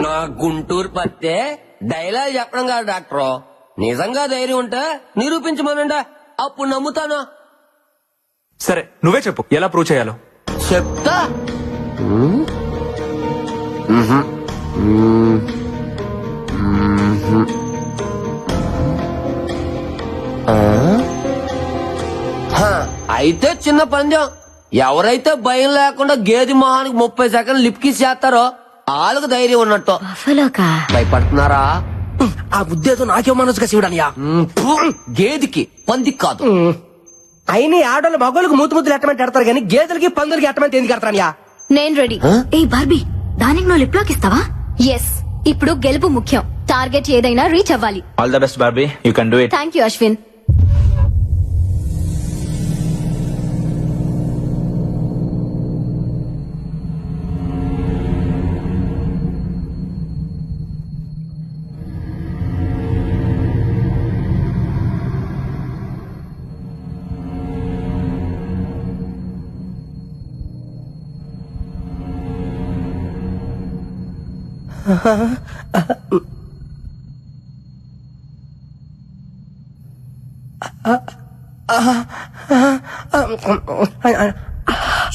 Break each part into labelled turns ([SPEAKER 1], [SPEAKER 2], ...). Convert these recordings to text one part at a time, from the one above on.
[SPEAKER 1] నా గుంటూరు పత్తే డైలాగ్ చెప్పడం కాదు డాక్టర్, నిజంగా ధైర్యం ఉంటే నిరూపించమనండి, అప్పుడు నమ్ముతాను.
[SPEAKER 2] సరే నువ్వే చెప్పు ఎలా ప్రూవ్ చేయాలో.
[SPEAKER 1] చెప్తా. అయితే చిన్న పందెం, ఎవరైతే భయం లేకుండా గేది మొహానికి 30 సెకండ్లు లిప్కిస్ చేస్తారో వాళ్ళకు ధైర్యం ఉన్నట్టు. భయపడుతున్నారా?
[SPEAKER 3] ఆ ఉద్దేశం నాకే మనసుగా శివుడనియా.
[SPEAKER 1] గేదికి పందికి కాదు.
[SPEAKER 3] అయినా ఆడోళ్ళు మగోళ్ళకి ముద్దులు ఎట్టమంటే ఎడతారు కానీ గేదెలకి పందులకి ఎట్టమంటే ఎందుకు ఎడతారనియా?
[SPEAKER 4] నేను రెడీ. ఏ బార్బీ, దానికి నువ్వు లిప్ లాక్ ఇస్తావా? ఎస్. ఇప్పుడు గెలుపు ముఖ్యం. టార్గెట్ ఏదైనా రీచ్ అవ్వాలి.
[SPEAKER 2] All the best Barbie, you can do it.
[SPEAKER 4] Thank you Ashwin.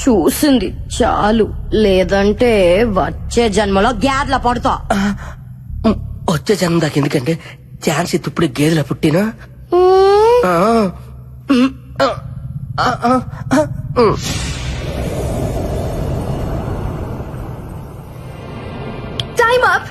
[SPEAKER 5] చూసింది చాలు, లేదంటే వచ్చే జన్మలో గ్యాడ్ల పడతా.
[SPEAKER 3] వచ్చే జన్మ దాకా ఎందుకంటే ఛాన్స్ ఇప్పుడు గేదెల పుట్టినా.
[SPEAKER 4] Time up.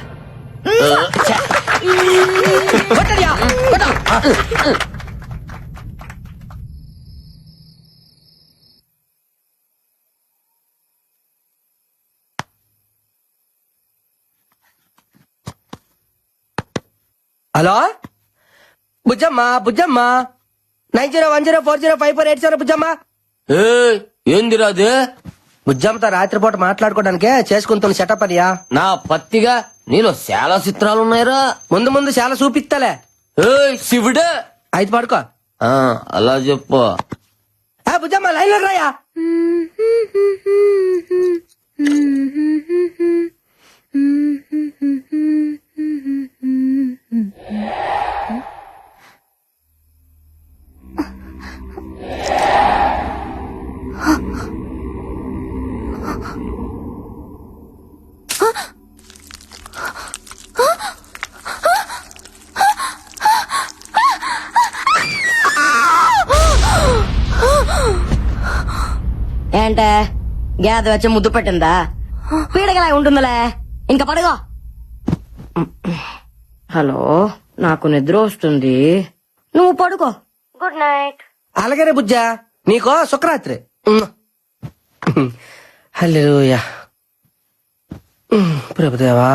[SPEAKER 3] Hello Bujjamma, Bujjamma 9010405487 Bujjamma.
[SPEAKER 1] ఏందిరా అది?
[SPEAKER 3] బుజ్జమ్మతో రాత్రిపూట మాట్లాడుకోవడానికే చేసుకుంటున్న సెటప్ అనియా.
[SPEAKER 1] నా పత్తిగా నీలో చాలా చిత్రాలు ఉన్నాయిరా.
[SPEAKER 3] ముందు ముందు చాలా చూపిస్తాలే.
[SPEAKER 1] శివుడే.
[SPEAKER 3] అయితే పడుకో.
[SPEAKER 1] అలా చెప్పు.
[SPEAKER 3] బుజ్జమ్మ లైన్ లో రాయా.
[SPEAKER 5] ఏంటే గేద వచ్చి ముద్దు పెట్టిందా? పీడగలా ఉంటుందిలే, ఇంకా పడుగో. హలో, నాకు నిద్ర వస్తుంది, నువ్వు పడుకో. Good night.
[SPEAKER 3] అలాగే బుజ్జా, నీకో శుక్రరాత్రి. హల్లెలూయా. Prabhudeva.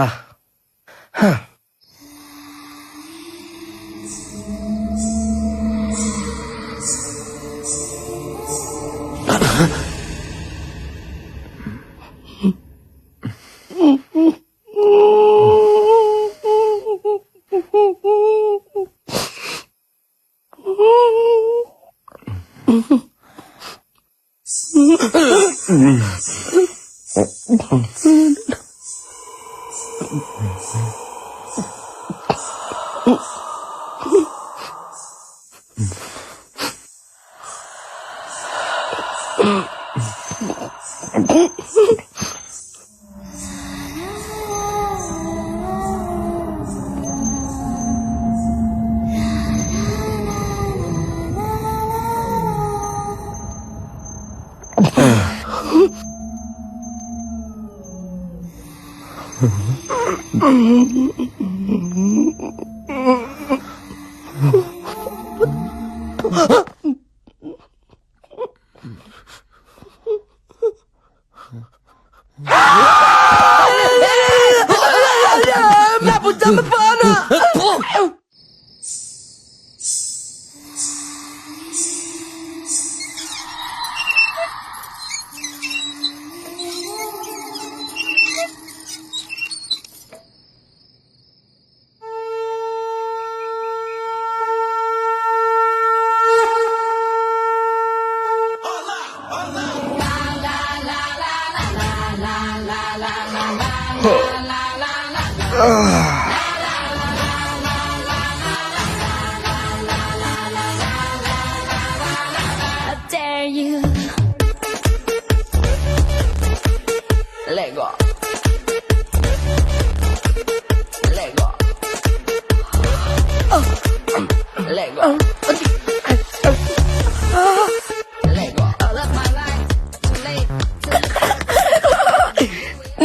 [SPEAKER 4] dare you.
[SPEAKER 1] Lego. Lego. Lego. Lego.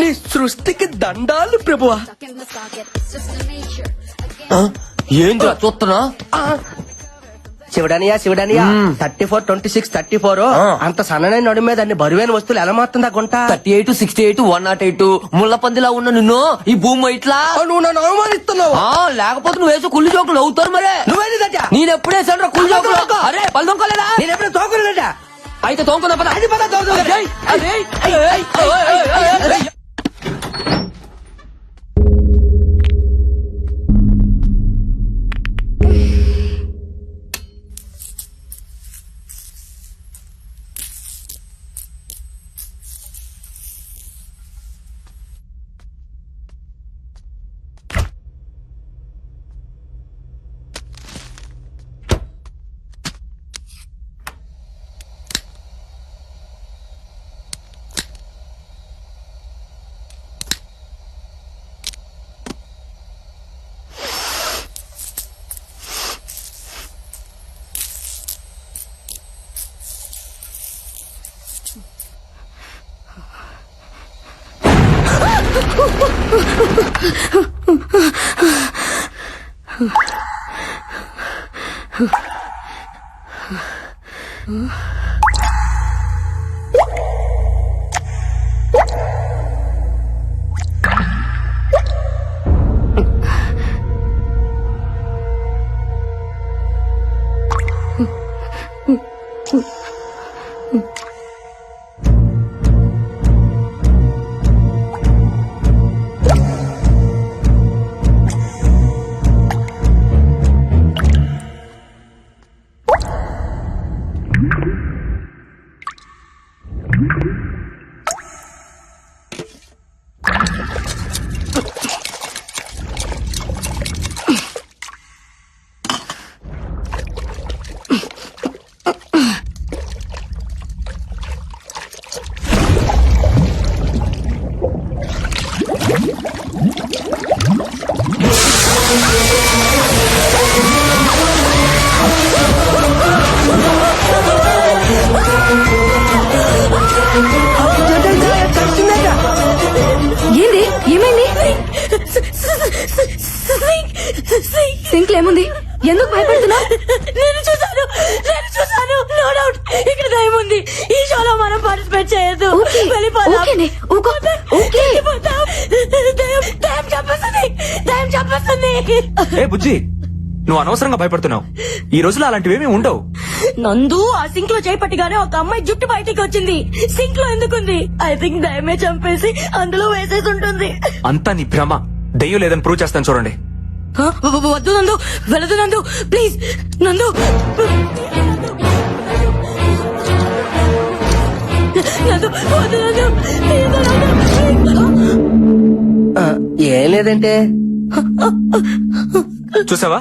[SPEAKER 3] నీ సృష్టికి దండాలు ప్రభువా.
[SPEAKER 1] ఏంద్రా చూస్తున్నా?
[SPEAKER 3] శివడానియా 34, 26, 34 అంత సన్ననైన నడు మీద అన్ని బరువైన వస్తువులు ఎలా మాత్రం గుంట
[SPEAKER 1] 38, 68, 108 ముళ్ళ పందిలా ఉన్న నిన్ను ఈ భూమి ఇట్లా
[SPEAKER 3] నువ్వు నన్ను అవమానిస్తున్నావు.
[SPEAKER 1] లేకపోతే నువ్వు వేసే కుళ్ళు జోకులు అవుతారు మరే.
[SPEAKER 3] నువ్వేంటి
[SPEAKER 1] నేను ఎప్పుడే సెంటర్ కుళ్ళు జోకులు. అరే పళ్ళు తొంకలేదా?
[SPEAKER 3] నేను ఎప్పుడు తోకలేట
[SPEAKER 1] అయితే తోంకున్నా పద.
[SPEAKER 3] అది పద తోకలే.
[SPEAKER 1] అదే, అదే.
[SPEAKER 4] ఏంది ఏమైంది? సింక్ ఏముంది? ఎందుకు భయపడుతున్నావు?
[SPEAKER 6] నేను చూసాను నో డౌట్ ఇక్కడ దయ్యం ఉంది. ఈ షోలో మనం పార్టిసిపేట్ చేయొద్దు. వెళ్ళిపోదాం. వెళ్ళిపోదాం. దయ్యం చంపేస్తుంది.
[SPEAKER 2] ఏ బుజ్జి, నువ్వు అనవసరంగా భయపడుతున్నావు. ఈ రోజులో అలాంటివేమీ ఉండవు.
[SPEAKER 6] నందు ఆ సింక్ లో చేపట్టిగానే ఒక అమ్మాయి జుట్టు బయటికి వచ్చింది. సింక్ లో ఎందుకుంది? ఐ థింక్ దయ్యమే చంపేసి అందులో వేసేసి ఉంటుంది.
[SPEAKER 2] అంతా నీ భ్రమ. దెయ్యం లేదని ప్రూవ్ చేస్తాను చూడండి.
[SPEAKER 6] వద్దు నందు, వెళ్ళదు నందు, ప్లీజ్ నందు. నందు, వద్దు నందు, ప్లీజ్ నందు.
[SPEAKER 3] ఏం లేదంటే
[SPEAKER 2] చూసావా,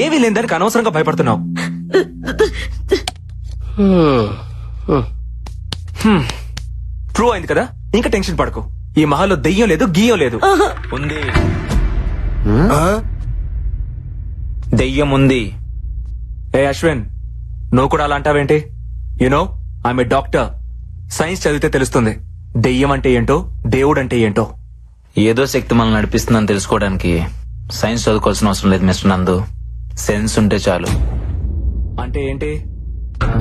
[SPEAKER 2] ఏమీ లేదని అనవసరంగా భయపడుతున్నావు. ప్రూవ్ అయింది కదా, ఇంకా టెన్షన్ పడకు. ఈ మహల్లో దెయ్యం లేదు, గీయం లేదు. ఉంది, దెయ్యం ఉంది. ఏ అశ్విన్, నువ్వు కూడా అలా అంటావేంటి? You know I'm a doctor. Science చదివితే తెలుస్తుంది దెయ్యం అంటే ఏంటో, దేవుడు అంటే ఏంటో.
[SPEAKER 7] ఏదో శక్తి మనల్ని నడిపిస్తుందని తెలుసుకోవడానికి సైన్స్ చదువుకోవాల్సిన అవసరం లేదు మిస్టర్ నందు. సెన్స్ ఉంటే చాలు.
[SPEAKER 2] అంటే ఏంటి?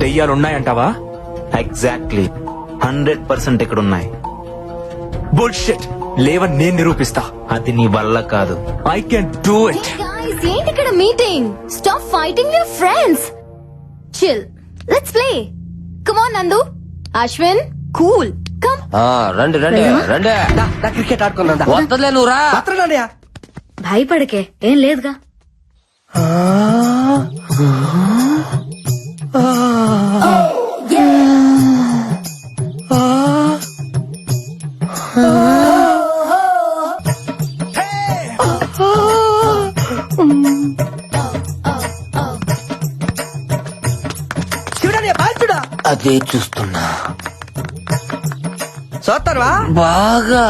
[SPEAKER 2] దెయ్యాలున్నాయంటావా?
[SPEAKER 7] ఎగ్జాక్ట్లీ 100% ఇక్కడున్నాయి.
[SPEAKER 2] బుల్షిట్. లేవని నేను నిరూపిస్తా.
[SPEAKER 7] అది నీ వల్ల కాదు.
[SPEAKER 2] I can do it.
[SPEAKER 4] Guys, ఏంటి ఇక్కడ meeting? Stop fighting your friends. Chill, let's play. Come on నందు, అశ్విన్, కూల్, కమ్.
[SPEAKER 1] రండి రండి రండి.
[SPEAKER 3] క్రికెట్ ఆడుకున్నా
[SPEAKER 1] వద్దలే నువ్వు రా.
[SPEAKER 4] భయపడకే, ఏం లేదుగా.
[SPEAKER 3] చూడండి బాల్ చూడ
[SPEAKER 1] అదే చూస్తున్నా
[SPEAKER 3] చూస్తారువా
[SPEAKER 1] బాగా.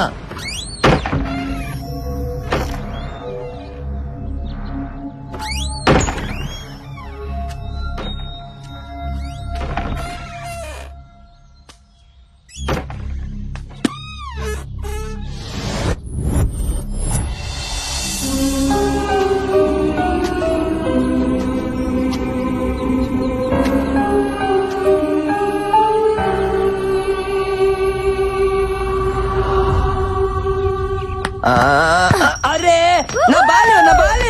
[SPEAKER 3] అరే నా బాల్ నా బాల్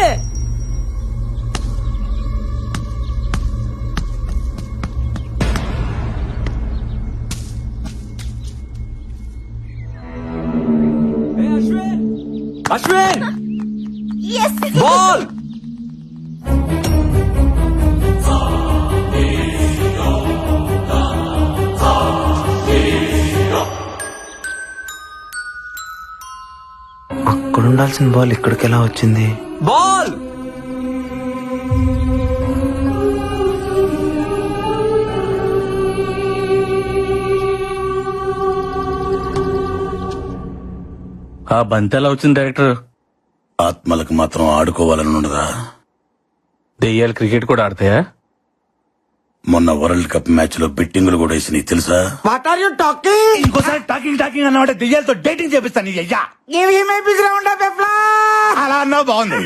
[SPEAKER 2] అశ్విన్ బాల్
[SPEAKER 7] అక్కడ ఉండాల్సిన బాల్ ఇక్కడికి ఎలా వచ్చింది?
[SPEAKER 2] బాల్
[SPEAKER 8] ఆ బంతి ఎలా వచ్చింది డైరెక్టర్? ఆత్మలకు మాత్రం ఆడుకోవాలని ఉండదా? దెయ్యాలు క్రికెట్ కూడా ఆడతాయా? మొన్న వరల్డ్ కప్ మ్యాచ్ లో బెట్టింగులు కూడా వేసి నీకు తెలుసా?
[SPEAKER 3] What are you talking?
[SPEAKER 8] ఇంకోసారి టాకింగ్ అన్నమాట దెయ్యాలతో డేటింగ్ చేపిస్తాను. అయ్యా అలా అన్నా బాగుంది.